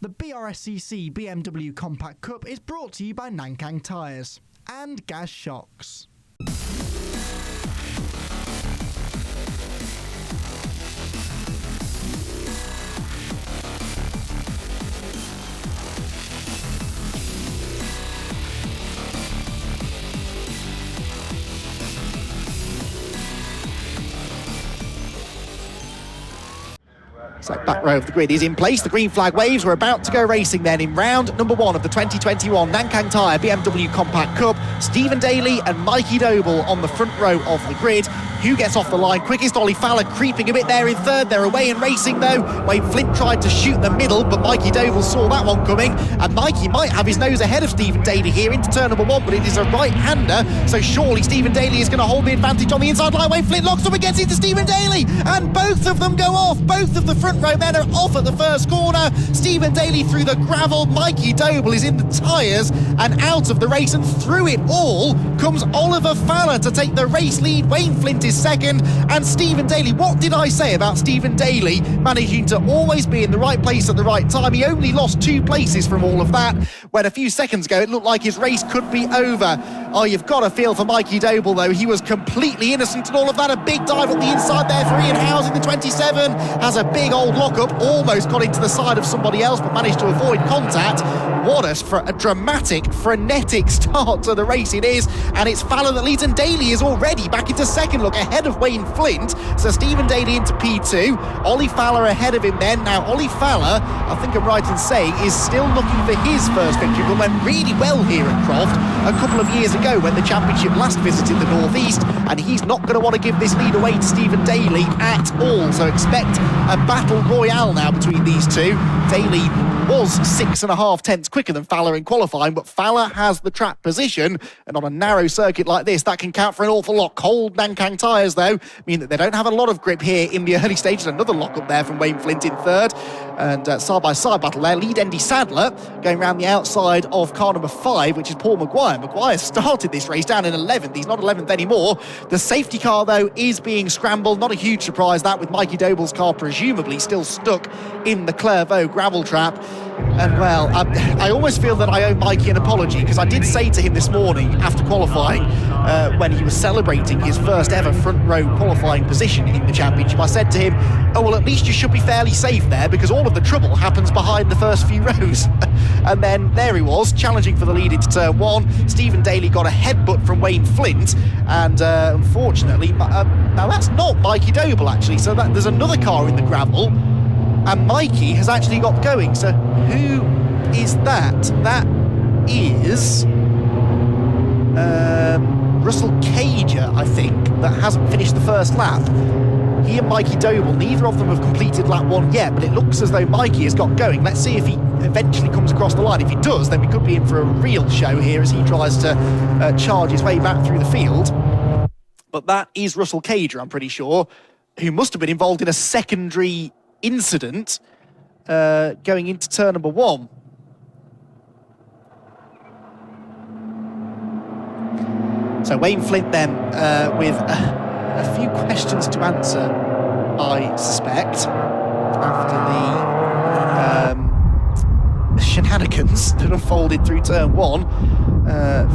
The BRSCC BMW Compact Cup is brought to you by Nankang Tyres and Gas Shocks. So back row of the grid is in place. The green flag waves. We're about to go racing then in round number 1 of the 2021 Nankang Tyre BMW Compact Cup. Stephen Daly and Mikey Doble on the front row of the grid. Who gets off the line quickest? Ollie Fowler creeping a bit there in third. They're away and racing though. Wayne Flint tried to shoot the middle, but Mikey Doble saw that one coming. And Mikey might have his nose ahead of Stephen Daly here into turn number 1, but it is a right-hander. So surely Stephen Daly is going to hold the advantage on the inside line. Wayne Flint locks up against it to Stephen Daly. And both of them go off. Both of the front row men are off at the first corner. Stephen Daly through the gravel. Mikey Doble is in the tyres and out of the race, and through it all comes Oliver Fowler to take the race lead. Wayne Flint is second, and Stephen Daly, what did I say about Stephen Daly managing to always be in the right place at the right time? He only lost 2 places from all of that, when a few seconds ago it looked like his race could be over. Oh, you've got to feel for Mikey Doble though. He was completely innocent in all of that. A big dive up the inside there for Ian Howes in the 27, has a big old lockup, almost got into the side of somebody else but managed to avoid contact. What a dramatic, frenetic start to the race it is, and it's Fowler that leads, and Daly is already back into second, look, ahead of Wayne Flint. So Stephen Daly into P2, Ollie Fowler ahead of him then. Now Ollie Fowler, I think I'm right in saying, is still looking for his first victory, but went really well here at Croft a couple of years ago when the championship last visited the North East, and he's not going to want to give this lead away to Stephen Daly at all. So expect a battle royale now between these two. Daly was 6.5 tenths quicker than Fowler in qualifying, but Fowler has the track position, and on a narrow circuit like this, that can count for an awful lot. Cold Nankang tyres, though, mean that they don't have a lot of grip here in the early stages. Another lock-up there from Wayne Flint in third, and side-by-side battle there. Lead Andy Sadler going around the outside of car number 5, which is Paul Maguire. Maguire started this race down in 11th. He's not 11th anymore. The safety car, though, is being scrambled. Not a huge surprise, that, with Mikey Doble's car presumably still stuck in the Clairvaux gravel trap. And well, I almost feel that I owe Mikey an apology, because I did say to him this morning after qualifying, when he was celebrating his first ever front row qualifying position in the championship, I said to him, oh well, at least you should be fairly safe there, because all of the trouble happens behind the first few rows. And then there he was, challenging for the lead into turn 1. Stephen Daly got a headbutt from Wayne Flint, and unfortunately, now that's not Mikey Doble actually, so there's another car in the gravel, and Mikey has actually got going. So who is that? That is Russell Cager, I think, that hasn't finished the first lap. He and Mikey Doble, neither of them have completed lap 1 yet, but it looks as though Mikey has got going. Let's see if he eventually comes across the line. If he does, then we could be in for a real show here as he tries to charge his way back through the field. But that is Russell Cager, I'm pretty sure, who must have been involved in a secondary incident going into turn number 1. So Wayne Flint then with a few questions to answer, I suspect, after the shenanigans that unfolded through turn 1.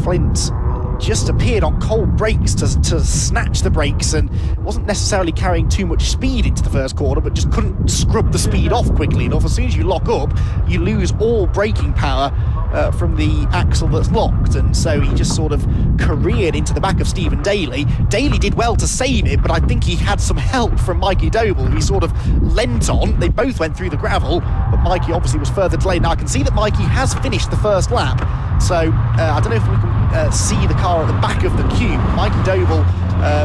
Flint just appeared on cold brakes to snatch the brakes, and wasn't necessarily carrying too much speed into the first corner, but just couldn't scrub the speed off quickly enough. As soon as you lock up, you lose all braking power from the axle that's locked, and so he just sort of careered into the back of Stephen Daly. Daly did well to save it, but I think he had some help from Mikey Doble, who he sort of leant on. They both went through the gravel, but Mikey obviously was further delayed. Now I can see that Mikey has finished the first lap, so I don't know if we can see the car at the back of the cube. Mikey Doble,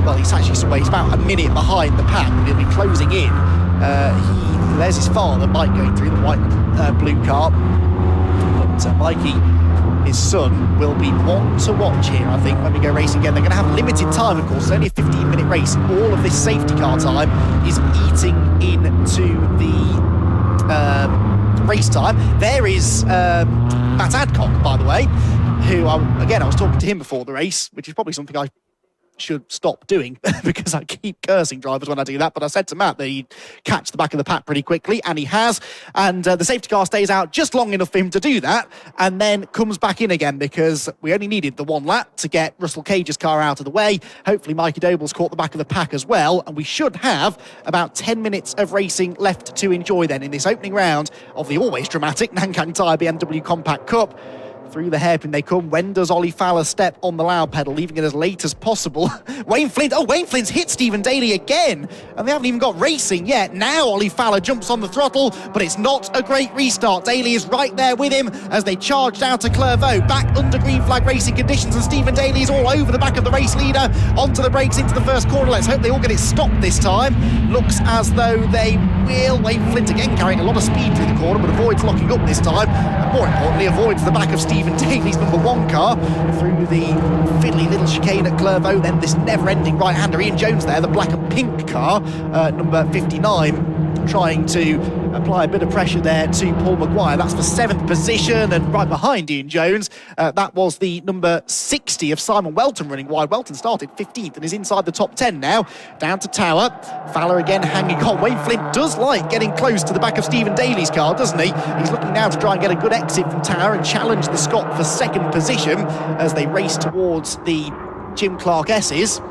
well, he's actually he's about a minute behind the pack, but he'll be closing in. There's his father, Mike, going through the white blue car. But Mikey, his son, will be one to watch here, I think, when we go racing again. They're going to have limited time, of course. It's only a 15-minute race. All of this safety car time is eating into the race time. There is Matt Adcock, by the way, who, I was talking to him before the race, which is probably something I should stop doing because I keep cursing drivers when I do that. But I said to Matt that he'd catch the back of the pack pretty quickly, and he has. And the safety car stays out just long enough for him to do that, and then comes back in again because we only needed the one lap to get Russell Cage's car out of the way. Hopefully Mikey Doble's caught the back of the pack as well, and we should have about 10 minutes of racing left to enjoy then in this opening round of the always dramatic Nankang Tyre BMW Compact Cup. Through the hairpin they come. When does Ollie Fowler step on the loud pedal, leaving it as late as possible? Wayne Flint's hit Stephen Daly again, and they haven't even got racing yet. Now Ollie Fowler jumps on the throttle, but it's not a great restart. Daly is right there with him as they charge down to Clairvaux, back under green flag racing conditions, and Stephen Daly is all over the back of the race leader, onto the brakes into the first corner. Let's hope they all get it stopped this time. Looks as though they will. Wayne Flint again carrying a lot of speed through the corner, but avoids locking up this time, and more importantly avoids the back of Stephen Daly's number one car through the fiddly little chicane at Clairvaux. Then this never-ending right-hander, Ian Jones there, the black and pink car, number 59, trying to apply a bit of pressure there to Paul McGuire. That's for 7th position, and right behind Ian Jones, that was the number 60 of Simon Welton running wide. Welton started 15th and is inside the top 10 now. Down to Tower. Fowler again hanging on. Wayne Flint does like getting close to the back of Stephen Daly's car, doesn't he? He's looking now to try and get a good exit from Tower and challenge the Scot for 2nd position as they race towards the Jim Clark S's,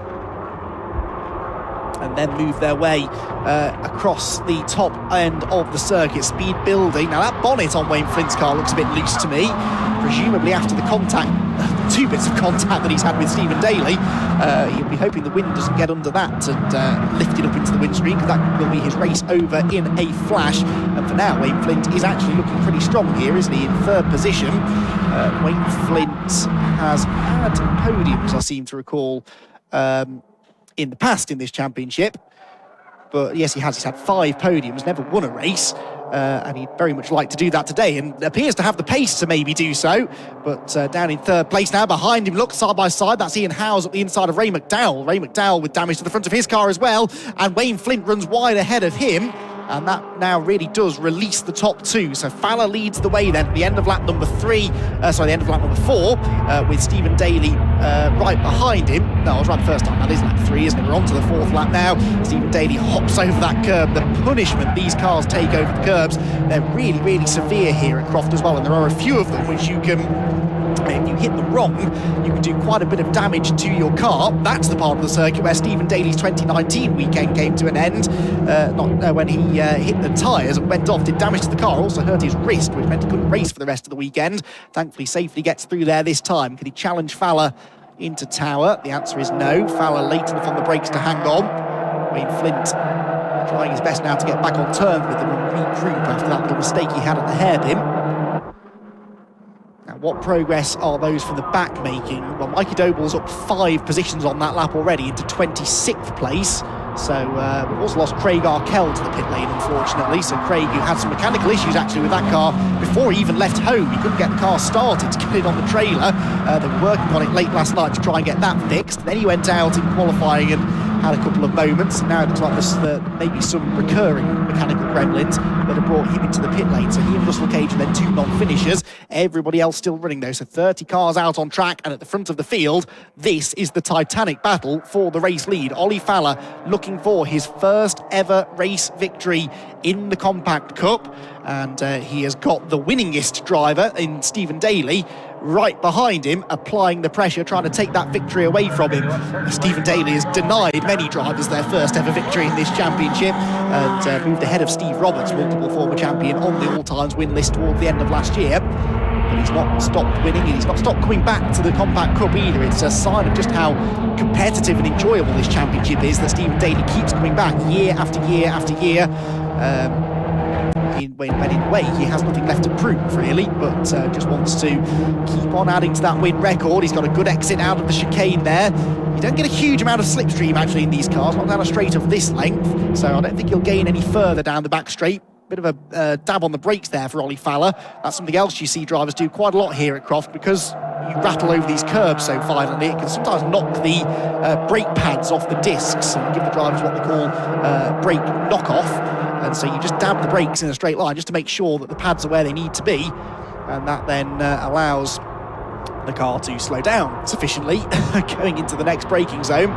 and then move their way across the top end of the circuit. Speed building. Now that bonnet on Wayne Flint's car looks a bit loose to me, presumably after the contact, 2 bits of contact that he's had with Stephen Daly. He'll be hoping the wind doesn't get under that and lift it up into the windscreen, because that will be his race over in a flash. And for now, Wayne Flint is actually looking pretty strong here, isn't he, in 3rd position. Wayne Flint has had podiums, I seem to recall, in the past in this championship, but yes, he has. He's had 5 podiums, never won a race, and he'd very much like to do that today, and appears to have the pace to maybe do so. But down in 3rd place now. Behind him, look, side by side, that's Ian Howes at the inside of Ray McDowell. Ray McDowell with damage to the front of his car as well, and Wayne Flint runs wide ahead of him. And that now really does release the top 2. So Fowler leads the way then at the end of lap number 4, with Stephen Daly right behind him. No, I was right the first time. That is lap 3, isn't it? We're on to the 4th lap now. Stephen Daly hops over that curb. The punishment these cars take over the curbs, they're really, really severe here at Croft as well. And there are a few of them which you can, if you hit them wrong, you can do quite a bit of damage to your car. That's the part of the circuit where Stephen Daly's 2019 weekend came to an end. When he hit the tyres and went off, did damage to the car, also hurt his wrist, which meant he couldn't race for the rest of the weekend. Thankfully, safely gets through there this time. Can he challenge Fowler into Tower? The answer is no. Fowler late enough on the brakes to hang on. Wayne Flint trying his best now to get back on terms with them and regroup after that little mistake he had at the hairpin. What progress are those from the back making? Well, Mikey Doble's up 5 positions on that lap already into 26th place. So we've also lost Craig Arkell to the pit lane, unfortunately. So Craig, who had some mechanical issues actually with that car before he even left home. He couldn't get the car started to get it on the trailer. They were working on it late last night to try and get that fixed. Then he went out in qualifying and had a couple of moments. Now it looks like there's maybe some recurring mechanical gremlins that have brought him into the pit lane. So he and Russell Cage and then 2 non-finishers. Everybody else still running though. So 30 cars out on track, and at the front of the field, this is the titanic battle for the race lead. Ollie Fowler looking for his first ever race victory in the Compact Cup, and he has got the winningest driver in Stephen Daly right behind him, applying the pressure, trying to take that victory away from him. Stephen Daly has denied many drivers their first ever victory in this championship, and moved ahead of Steve Roberts, multiple former champion, on the all-times win list towards the end of last year. But he's not stopped winning, and he's not stopped coming back to the Compact Cup either. It's a sign of just how competitive and enjoyable this championship is, that Stephen Daly keeps coming back year after year after year. When in a way he has nothing left to prove really, but just wants to keep on adding to that win record. He's got a good exit out of the chicane there. You don't get a huge amount of slipstream actually in these cars, not down a straight of this length, so I don't think he'll gain any further down the back straight. Bit of a dab on the brakes there for Ollie Fowler. That's something else you see drivers do quite a lot here at Croft, because you rattle over these curbs so violently, it can sometimes knock the brake pads off the discs and give the drivers what they call brake knock-off. And so you just dab the brakes in a straight line just to make sure that the pads are where they need to be, and that then allows the car to slow down sufficiently going into the next braking zone.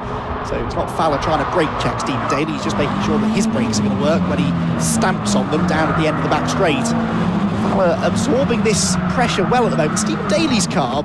So it's not Fowler trying to brake check Stephen Daly, he's just making sure that his brakes are going to work when he stamps on them down at the end of the back straight. Fowler absorbing this pressure well at the moment. Stephen Daly's car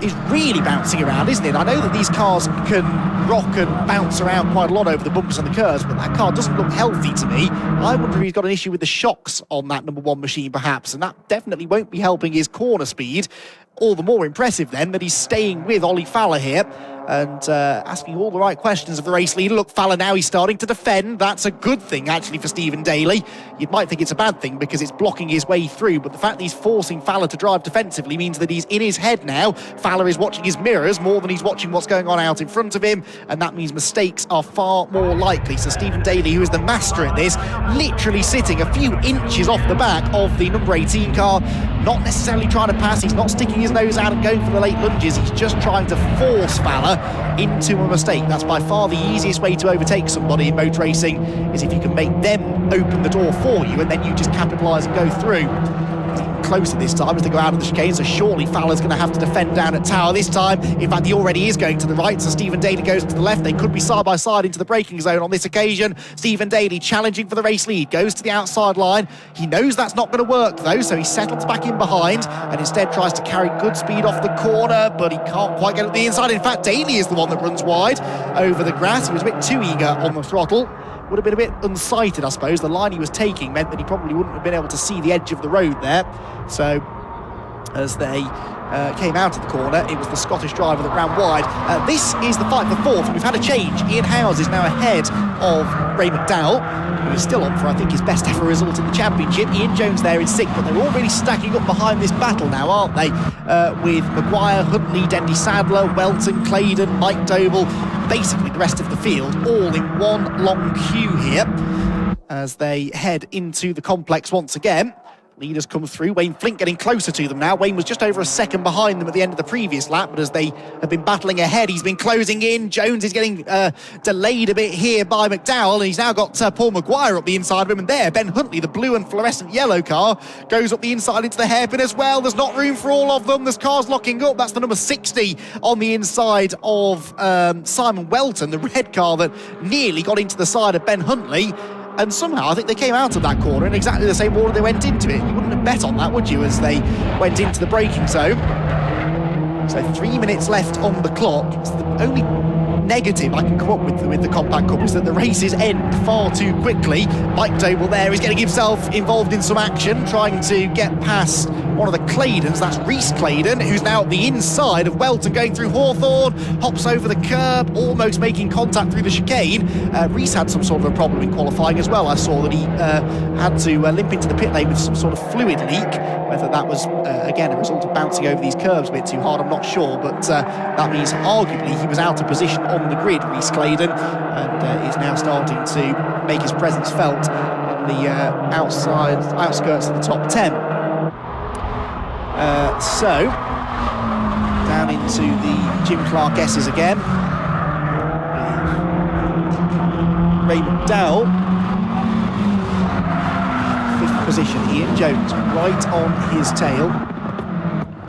is really bouncing around, isn't it? I know that these cars can rock and bounce around quite a lot over the bumps and the curves, but that car doesn't look healthy to me. I wonder if he's got an issue with the shocks on that number one machine perhaps, and that definitely won't be helping his corner speed. All the more impressive then that he's staying with Ollie Fowler here and asking all the right questions of the race leader. Look, Fowler now, he's starting to defend. That's a good thing, actually, for Stephen Daly. You might think it's a bad thing because it's blocking his way through, but the fact that he's forcing Fowler to drive defensively means that he's in his head now. Fowler is watching his mirrors more than he's watching what's going on out in front of him, and that means mistakes are far more likely. So Stephen Daly, who is the master at this, literally sitting a few inches off the back of the number 18 car, not necessarily trying to pass, he's not sticking his nose out and going for the late lunges, he's just trying to force Fowler into a mistake. That's by far the easiest way to overtake somebody in motor racing, is if you can make them open the door for you and then you just capitalise and go through. It's even closer this time as they go out of the chicane, so surely Fowler's going to have to defend down at Tower this time. In fact, he already is going to the right, so Stephen Daly goes to the left. They could be side by side into the braking zone on this occasion. Stephen Daly challenging for the race lead, goes to the outside line. He knows that's not going to work though, so he settles back in behind and instead tries to carry good speed off the corner, but he can't quite get up the inside. In fact, Daly is the one that runs wide over the grass. He was a bit too eager on the throttle. Would have been a bit unsighted, I suppose. The line he was taking meant that he probably wouldn't have been able to see the edge of the road there. So as they came out of the corner, it was the Scottish driver that ran wide. This is the fight for fourth, and we've had a change. Ian Howes is now ahead of Ray McDowell, who is still on for, I think, his best ever result in the championship. Ian Jones there in sixth, but they're all really stacking up behind this battle now, aren't they? With Maguire, Huntley, Dendy Sadler, Welton, Claydon, Mike Doble, basically the rest of the field, all in one long queue here as they head into the complex once again. Leaders come through. Wayne Flint getting closer to them now. Wayne was just over a second behind them at the end of the previous lap, but as they have been battling ahead, he's been closing in. Jones is getting delayed a bit here by McDowell, and he's now got Paul Maguire up the inside of him, and there, Ben Huntley, the blue and fluorescent yellow car, goes up the inside into the hairpin as well. There's not room for all of them. There's cars locking up. That's the number 60 on the inside of Simon Welton, the red car that nearly got into the side of Ben Huntley. And somehow I think they came out of that corner in exactly the same order they went into it. You wouldn't have bet on that, would you, as they went into the braking zone. So 3 minutes left on the clock. It's the only negative I can come up with the Compact Cup is that the races end far too quickly. Mike Doble there is getting himself involved in some action, trying to get past one of the Claydons. That's Reese Claydon, who's now at the inside of Welton going through Hawthorne, hops over the curb, almost making contact through the chicane. Reese had some sort of a problem in qualifying as well. I saw that he had to limp into the pit lane with some sort of fluid leak. Whether that was, again, a result of bouncing over these curbs a bit too hard, I'm not sure, but that means arguably he was out of position on the grid, Reese Claydon, and is now starting to make his presence felt in the outskirts of the top 10. So, down into the Jim Clark S's again. Ray McDowell, fifth position. Ian Jones right on his tail.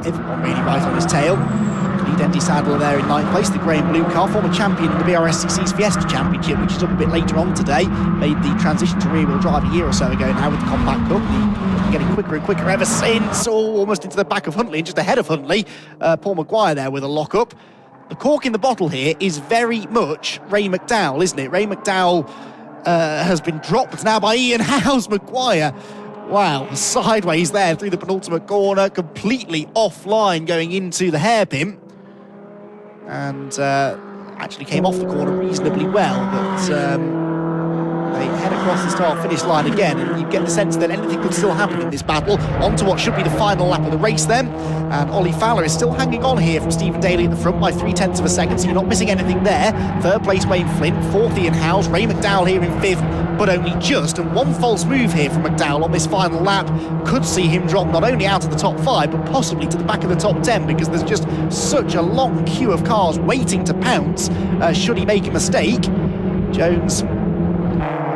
Everyone really right on his tail. Dendy Sadler there in ninth place, the grey and blue car, former champion in the BRSCC's Fiesta Championship, which is up a bit later on today. Made the transition to rear-wheel drive a year or so ago now with the Compact Cup. He's getting quicker and quicker ever since, almost into the back of Huntley, and just ahead of Huntley. Paul Maguire there with a lock-up. The cork in the bottle here is very much Ray McDowell, isn't it? Ray McDowell has been dropped now by Ian Howes. Maguire, wow, sideways there through the penultimate corner, completely offline going into the hairpin. And actually came off the corner reasonably well, but they head across the start-finish line again, and you get the sense that anything could still happen in this battle. On to what should be the final lap of the race then, and Ollie Fowler is still hanging on here from Stephen Daly at the front by 0.3 of a second, so you're not missing anything there. Third place Wayne Flint, fourth Ian Howes, Ray McDowell here in fifth, but only just, and one false move here from McDowell on this final lap could see him drop not only out of the top 5, but possibly to the back of the top 10, because there's just such a long queue of cars waiting to pounce should he make a mistake. Jones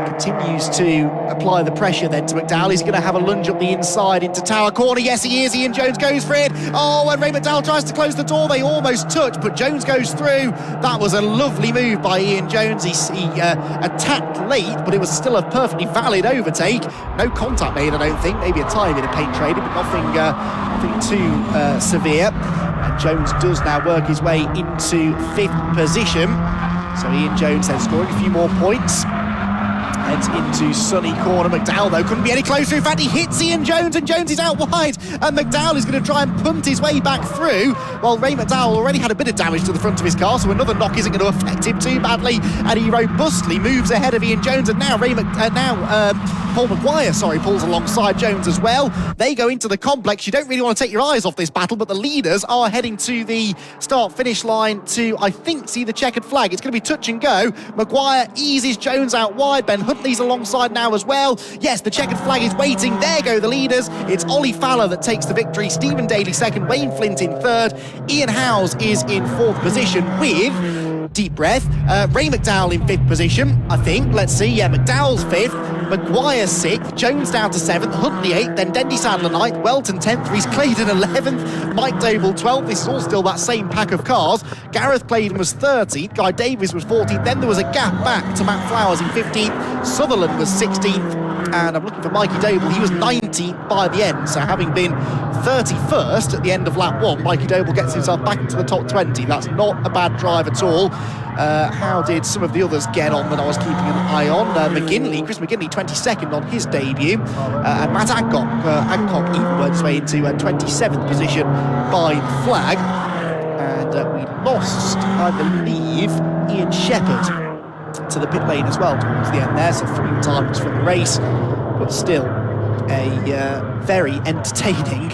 continues to apply the pressure then to McDowell. He's going to have a lunge up the inside into Tower Corner. Yes, he is. Ian Jones goes for it. Oh, and Ray McDowell tries to close the door. They almost touch, but Jones goes through. That was a lovely move by Ian Jones. He attacked late, but it was still a perfectly valid overtake. No contact made, I don't think. Maybe a tiny bit of paint trading, but nothing too severe. And Jones does now work his way into 5th position. So Ian Jones then scoring a few more points. Heads into sunny corner. McDowell, though, couldn't be any closer. In fact, he hits Ian Jones, and Jones is out wide. And McDowell is going to try and punt his way back through. While Ray McDowell already had a bit of damage to the front of his car, so another knock isn't going to affect him too badly. And he robustly moves ahead of Ian Jones. And now Paul McGuire, pulls alongside Jones as well. They go into the complex. You don't really want to take your eyes off this battle, but the leaders are heading to the start-finish line to, I think, see the checkered flag. It's going to be touch and go. McGuire eases Jones out wide. Ben Huntley's alongside now as well. Yes, the checkered flag is waiting. There go the leaders. It's Ollie Fowler that takes the victory. Stephen Daly second. Wayne Flint in third. Ian Howes is in 4th position with, deep breath, Ray McDowell in 5th position, I think. Let's see. Yeah, McDowell's 5th. Maguire 6th, Jones down to 7th, Huntley 8th, then Dendy Sadler 9th, Welton 10th, Rhys Claydon 11th, Mike Doble 12th. This is all still that same pack of cars. Gareth Claydon was 30th, Guy Davies was 14th, then there was a gap back to Matt Flowers in 15th, Sutherland was 16th, and I'm looking for Mikey Doble. He was 19th by the end, so having been 31st at the end of lap 1, Mikey Doble gets himself back into the top 20. That's not a bad drive at all. How did some of the others get on that I was keeping an eye on? Chris McGinley 22nd on his debut, and Matt Adcock even worked his way into 27th position by the flag. And we lost, I believe, Ian Shepherd to the pit lane as well towards the end there, so 3 times from the race, but still a very entertaining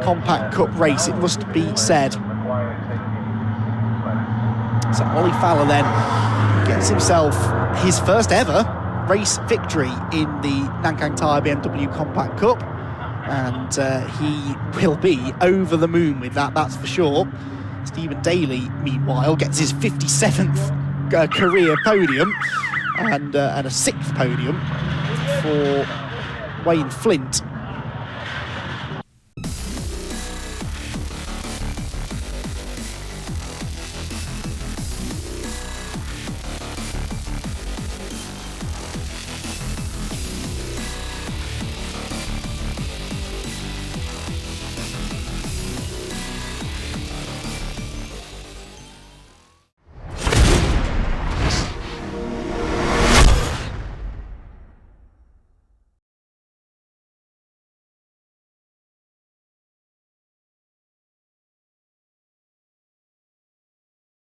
Compact Cup race, it must be said. So Ollie Fowler then gets himself his first ever race victory in the Nankang Tyre BMW Compact Cup, and he will be over the moon with that, that's for sure. Stephen Daly, meanwhile, gets his 57th career podium and a 6th podium for Wayne Flint